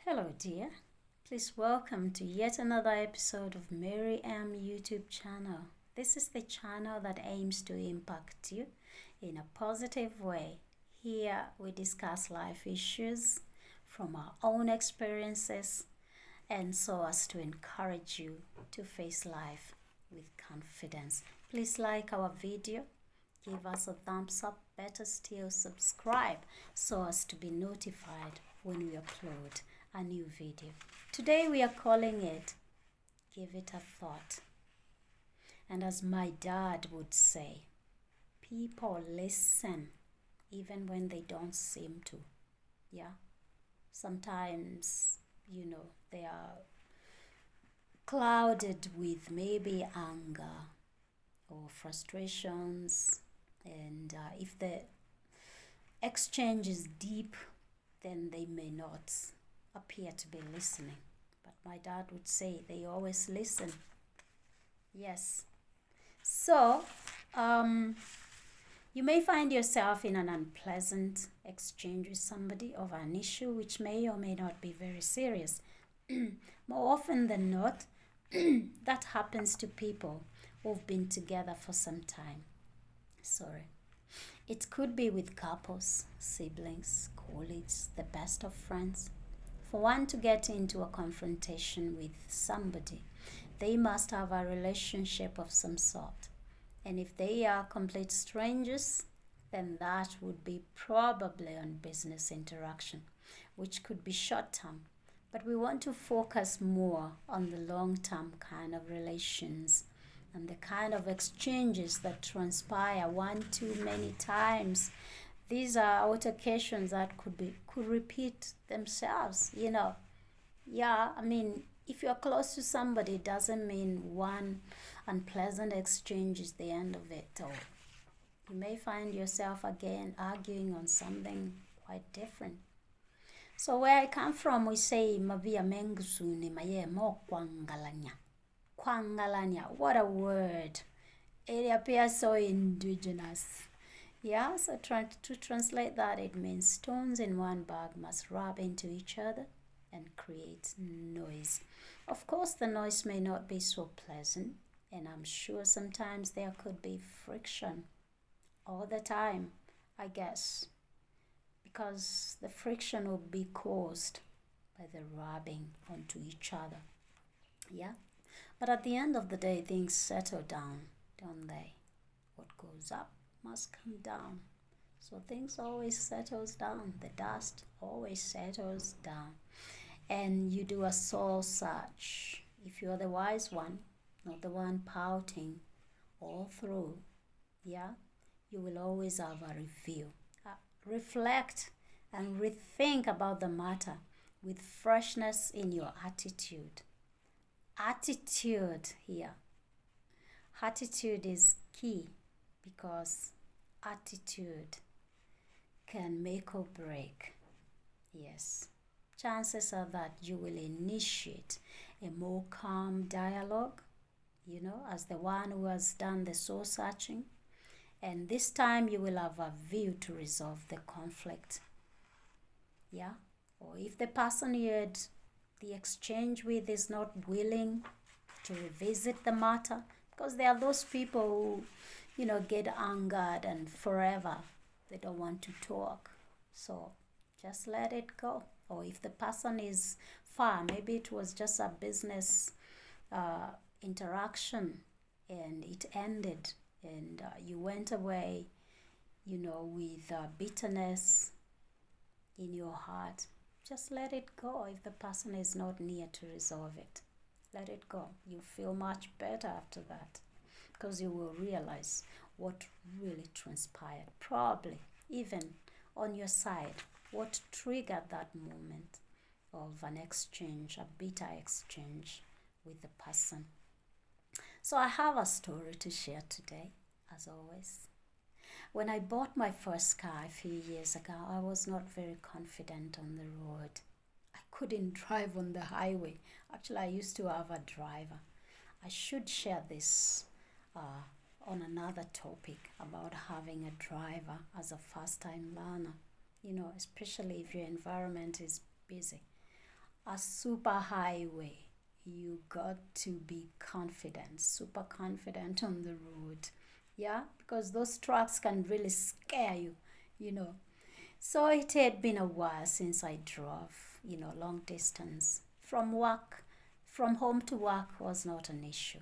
Hello, dear. Please welcome to yet another episode of Mary M YouTube channel. This is the channel that aims to impact you in a positive way. Here we discuss life issues from our own experiences and so as to encourage you to face life with confidence. Please like our video, give us a thumbs up, better still subscribe so as to be notified when we upload a new video. Today we are calling it Give It a Thought. And as my dad would say, people listen even when they don't seem to. Yeah. Sometimes, they are clouded with maybe anger or frustrations. And if the exchange is deep, then they may not appear to be listening. But my dad would say they always listen. Yes. So, you may find yourself in an unpleasant exchange with somebody over an issue which may or may not be very serious. More often than not, that happens to people who've been together for some time. It could be with couples, siblings, colleagues, the best of friends. For one to get into a confrontation with somebody, they must have a relationship of some sort. And if they are complete strangers, then that would be probably on business interaction, which could be short term. But we want to focus more on the long term kind of relations and the kind of exchanges that transpire one too many times. These are altercations that could repeat themselves, Yeah, if you're close to somebody, it doesn't mean one unpleasant exchange is the end of it. Or you may find yourself again arguing on something quite different. So where I come from, we say mavia mengusuni maye mo kwangalanya. Kwangalanya, what a word. It appears so indigenous. Yeah, so to translate that, it means stones in one bag must rub into each other and create noise. Of course, the noise may not be so pleasant, and I'm sure sometimes there could be friction all the time, I guess, because the friction will be caused by the rubbing onto each other. Yeah, but at the end of the day, things settle down, don't they? What goes up must come down. So things always settles down. The dust always settles down. And you do a soul search. If you're the wise one, not the one pouting all through, yeah, you will always have a review. Reflect and rethink about the matter with freshness in your attitude. Attitude here. Attitude is key because attitude can make or break. Yes. Chances are that you will initiate a more calm dialogue, as the one who has done the soul searching. And this time you will have a view to resolve the conflict. Yeah? Or if the person you had the exchange with is not willing to revisit the matter, because there are those people who, get angered and forever they don't want to talk. So just let it go. Or if the person is far, maybe it was just a business interaction and it ended and you went away, with bitterness in your heart. Just let it go if the person is not near to resolve it. Let it go. You feel much better after that because you will realize what really transpired. Probably even on your side, what triggered that moment of an exchange, a bitter exchange with the person. So I have a story to share today, as always. When I bought my first car a few years ago, I was not very confident on the road. I couldn't drive on the highway. Actually, I used to have a driver. I should share this on another topic about having a driver as a first-time learner, especially if your environment is busy. a super highway, you got to be confident, super confident on the road. Yeah, because those trucks can really scare you, you know. So it had been a while since I drove, long distance. From home to work was not an issue.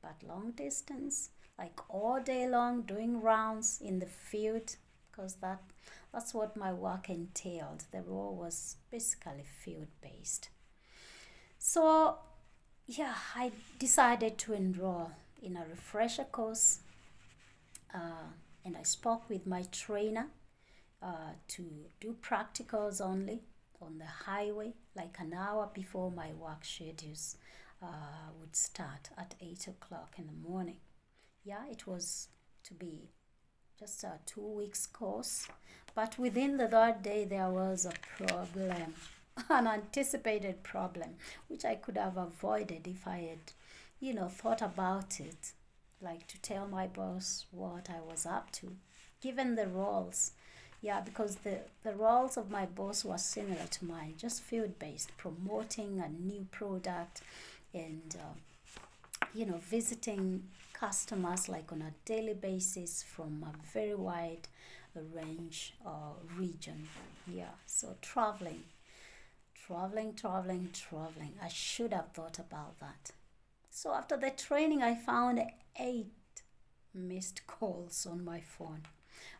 But long distance, like all day long doing rounds in the field, because that's what my work entailed. The role was basically field based. So yeah, I decided to enroll in a refresher course, uh, and I spoke with my trainer to do practicals only on the highway, like an hour before my work schedules would start at 8 o'clock in the morning. Yeah, it was to be just a 2 weeks course, but within the third day, there was a problem, an anticipated problem, which I could have avoided if I had, thought about it, like to tell my boss what I was up to, given the roles. Yeah, because the roles of my boss were similar to mine, just field based, promoting a new product and visiting customers like on a daily basis from a very wide range or region. Yeah, so traveling. I should have thought about that. So after the training, I found 8 missed calls on my phone.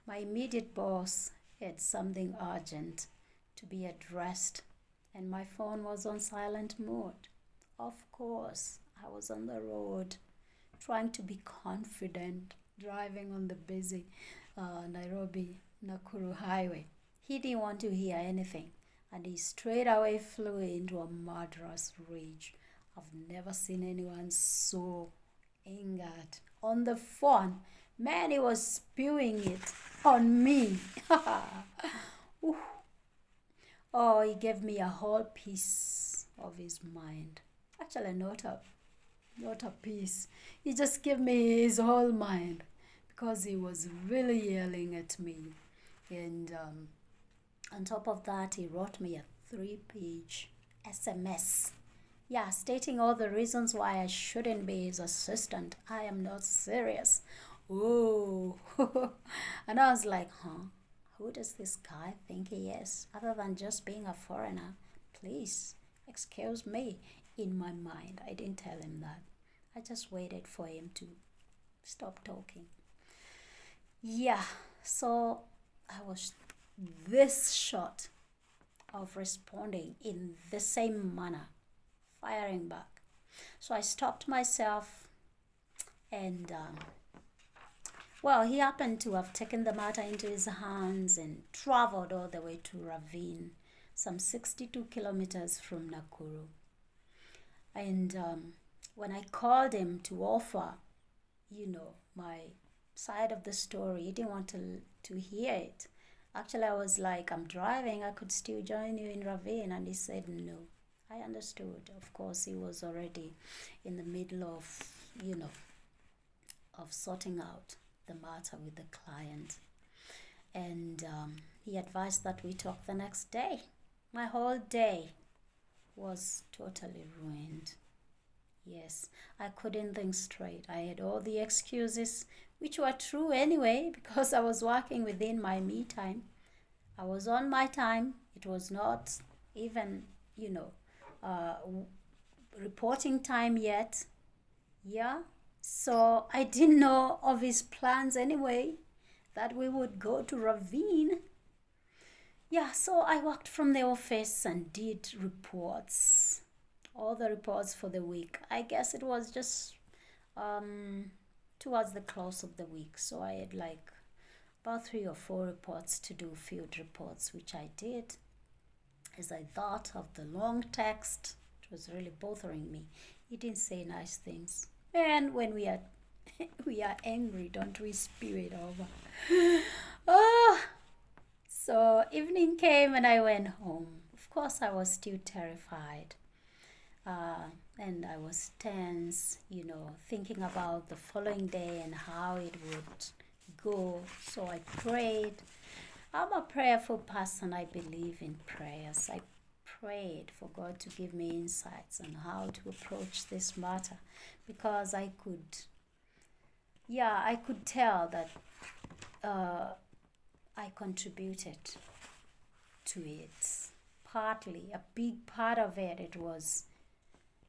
My immediate boss had something urgent to be addressed, and my phone was on silent mode. Of course, I was on the road trying to be confident, driving on the busy Nairobi Nakuru highway. He didn't want to hear anything, and he straight away flew into a murderous rage. I've never seen anyone so angered on the phone. Man, he was spewing it on me. Ooh. Oh, he gave me a whole piece of his mind. Actually, not a piece. He just gave me his whole mind because he was really yelling at me. And on top of that, he wrote me a 3-page SMS. Yeah, stating all the reasons why I shouldn't be his assistant. I am not serious. Oh, and I was like, huh? Who does this guy think he is? Other than just being a foreigner? Please, excuse me. In my mind, I didn't tell him that. I just waited for him to stop talking. Yeah, so I was this short of responding in the same manner, firing back. So I stopped myself and well, he happened to have taken the matter into his hands and traveled all the way to Ravine, some 62 kilometers from Nakuru. And when I called him to offer, my side of the story, he didn't want to hear it. Actually, I was like, I'm driving, I could still join you in Ravine. And he said, no. I understood. Of course, he was already in the middle of sorting out the matter with the client. And he advised that we talk the next day. My whole day was totally ruined. Yes, I couldn't think straight. I had all the excuses, which were true anyway, because I was working within my me time. I was on my time. It was not even, uh, reporting time yet. Yeah, so I didn't know of his plans anyway, that we would go to Ravine. Yeah, so I worked from the office and did reports, all the reports for the week. I guess it was just towards the close of the week. So I had like about 3 or 4 reports to do, field reports, which I did. As I thought of the long text, it was really bothering me. He didn't say nice things. And when we are we are angry, don't we spew it over? Oh, so evening came and I went home. Of course, I was still terrified. And I was tense, thinking about the following day and how it would go. So I prayed. I'm a prayerful person. I believe in prayers. I prayed for God to give me insights on how to approach this matter, because I could tell that I contributed to it. Partly, a big part of it was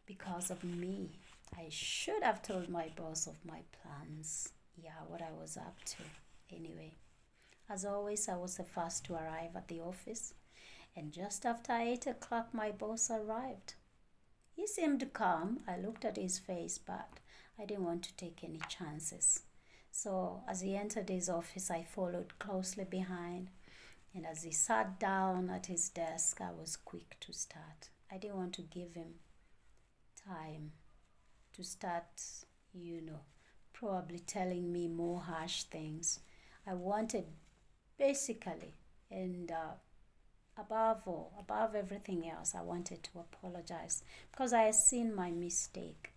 because of me. I should have told my boss of my plans. Yeah, what I was up to. Anyway, as always, I was the first to arrive at the office, and just after 8 o'clock, my boss arrived. He seemed calm. I looked at his face, but I didn't want to take any chances. So, as he entered his office, I followed closely behind. And as he sat down at his desk, I was quick to start. I didn't want to give him time to start, probably telling me more harsh things. I wanted, basically, and above everything else, I wanted to apologize because I had seen my mistake.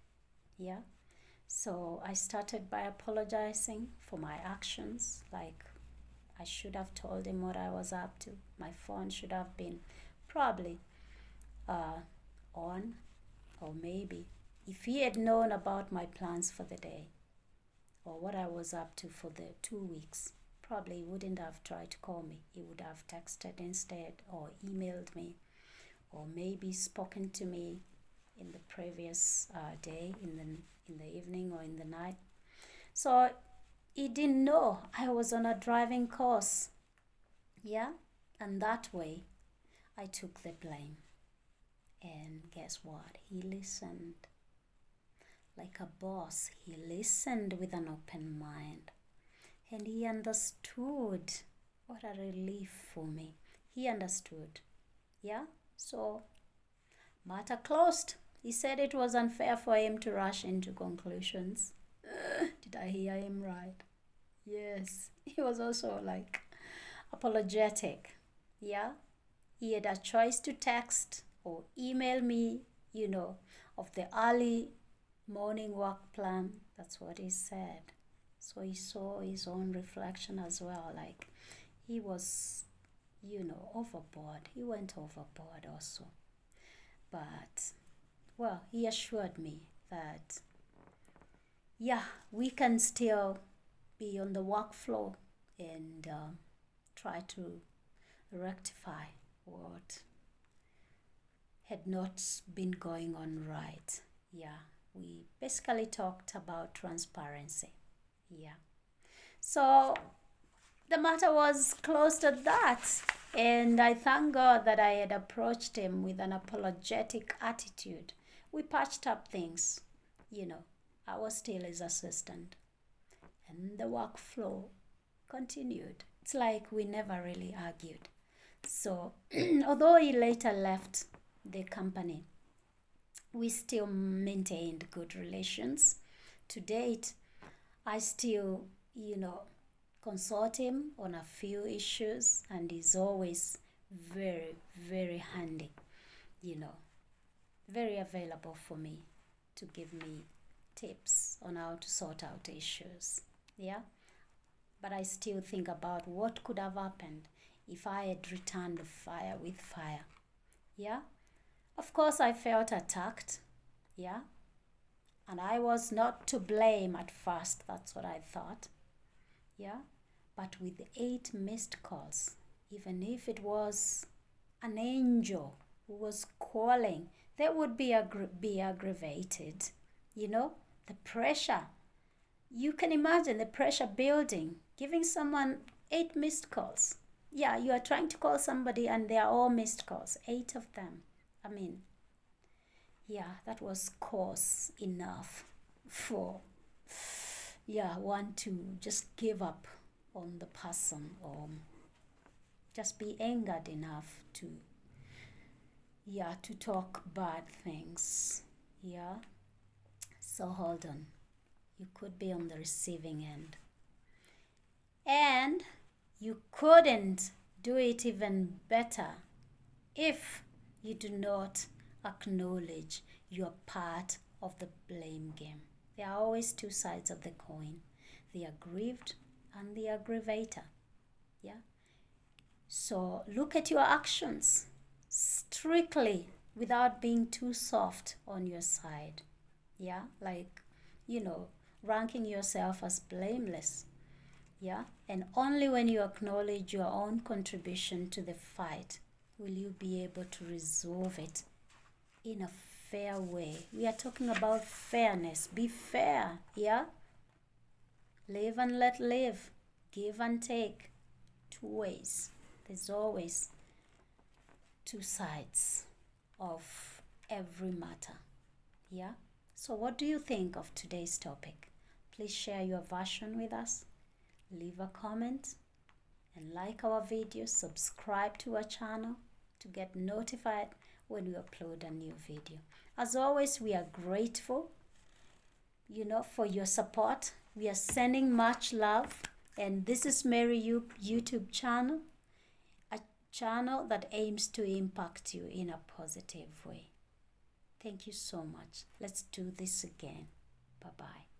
Yeah. So I started by apologizing for my actions. Like, I should have told him what I was up to. My phone should have been probably on, or maybe if he had known about my plans for the day or what I was up to for the 2 weeks, probably he wouldn't have tried to call me. He would have texted instead, or emailed me, or maybe spoken to me in the previous day, in the evening or in the night. So he didn't know I was on a driving course. Yeah, and that way I took the blame. And guess what? He listened. Like a boss, he listened with an open mind. And he understood. What a relief for me. He understood. Yeah? So, matter closed. He said it was unfair for him to rush into conclusions. Did I hear him right? Yes. He was also like apologetic. Yeah? He had a choice to text or email me, of the early morning work plan. That's what he said. So he saw his own reflection as well. Like, he was, overboard. He went overboard also. But, well, he assured me that, yeah, we can still be on the workflow and try to rectify what had not been going on right. Yeah, we basically talked about transparency. Yeah. So the matter was closed at that. And I thank God that I had approached him with an apologetic attitude. We patched up things. I was still his assistant. And the workflow continued. It's like we never really argued. So, although he later left the company, we still maintained good relations. To date, I still, consult him on a few issues, and he's always very, very handy, very available for me to give me tips on how to sort out issues. Yeah? But I still think about what could have happened if I had returned the fire with fire. Yeah? Of course, I felt attacked. Yeah? And I was not to blame at first. That's what I thought. Yeah? But with 8 missed calls, even if it was an angel who was calling, they would be aggravated. The pressure. You can imagine the pressure building, giving someone 8 missed calls. Yeah, you are trying to call somebody and they are all missed calls, 8 of them. I mean, yeah, that was cause enough for, one to just give up on the person, or just be angered enough to talk bad things. Yeah. So hold on. You could be on the receiving end. And you couldn't do it even better if you do not acknowledge your part of the blame game. There are always 2 sides of the coin, the aggrieved and the aggravator. Yeah. So look at your actions. strictly without being too soft on your side. Yeah, like, ranking yourself as blameless. Yeah, and only when you acknowledge your own contribution to the fight will you be able to resolve it in a fair way. We are talking about fairness. Be fair. Yeah, live and let live, give and take. Two ways. There's always two sides of every matter. Yeah. So, what do you think of today's topic? Please share your version with us. Leave a comment and like our video. Subscribe to our channel to get notified when we upload a new video. As always, we are grateful, for your support. We are sending much love, and this is Mary YouTube channel, a channel that aims to impact you in a positive way. Thank you so much. Let's do this again. Bye-bye.